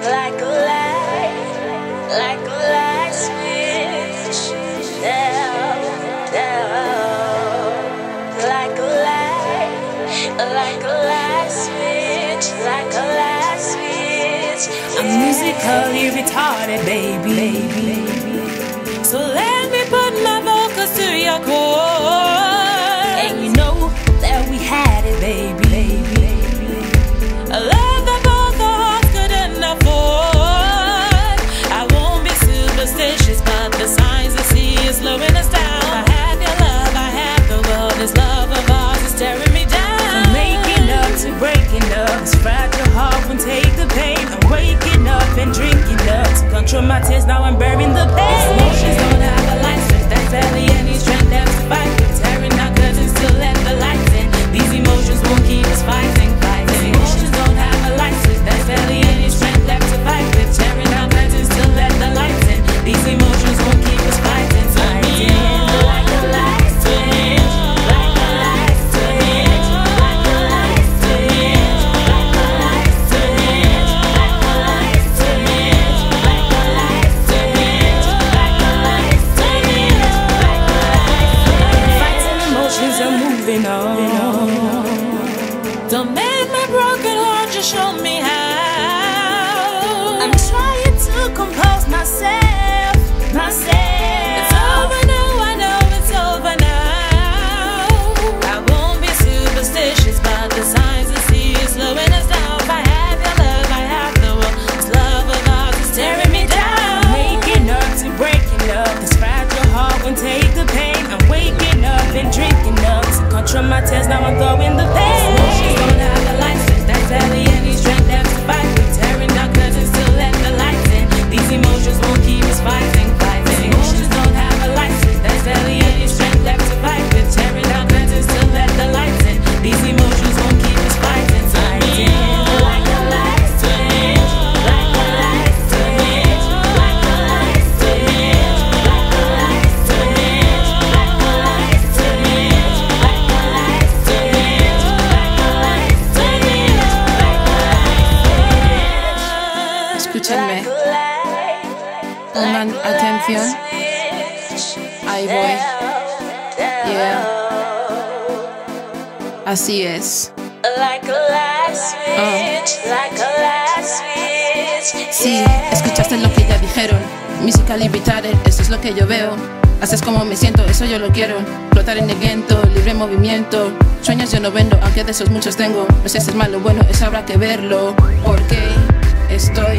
like a light switch. Down, down, like a light switch, like a light switch. I'm musically retarded, baby. So let me put my vocals to your core. And you know that we had it, baby. A love that both our hearts couldn't afford. I won't be superstitious, but the signs I see is slowing us down. I have your love, I have the world. This love of ours is tearing me down. From making up to breaking up, this fragile heart won't take the pain. I'm waking up and drinking up to control my tears. Now I'm burying the pain. These emotions don't have a light switch. That's barely any strength left to fight. We're tearing our curtains to let the lights in. These emotions won't keep us fighting. These emotions don't have a light switch. There's barely any strength left to fight. We're tearing our curtains to let the lights in. These emotions won't keep us fighting. Like a light switch, like a light switch, like a light switch, like a light switch, like a light switch, like a light switch, like a light switch, like a light switch. Fighting emotions are moving on. Don't make my broken heart, just show me how. I'm trying to compose myself. It's over now, I know it's over now. I won't be superstitious, but the signs I see is slowing us down. If I have your love, I have the world. This love of ours is tearing me down. I'm making up to breaking up. This fragile heart won't take the pain. I'm waking up and drinking up to control my tears. Now I'm throwing the pain. Emotions don't have a light switch. That's barely any strength left to fight. We're tearing our curtains to let the lights in. These emotions won't keep us fighting. Emotions don't have a light switch. There's barely any strength left to fight. We're tearing our curtains to let the lights in. These emotions won't keep us fighting. Like a light switch, like a light switch, like a light switch, like a light switch, like a light switch, like a light switch, like a light switch, like a light switch. Escúchenme, pongan atención. Ahí voy. Yeah. Así es. Like a light switch, like a light switch. Sí, escuchaste lo que ya dijeron. Musically retarded, eso es lo que yo veo. Haces como me siento, eso yo lo quiero. Flotar en el viento, libre movimiento. Sueños yo no vendo, aunque de esos muchos tengo. No sé si es malo o bueno, eso habrá que verlo. Porque estoy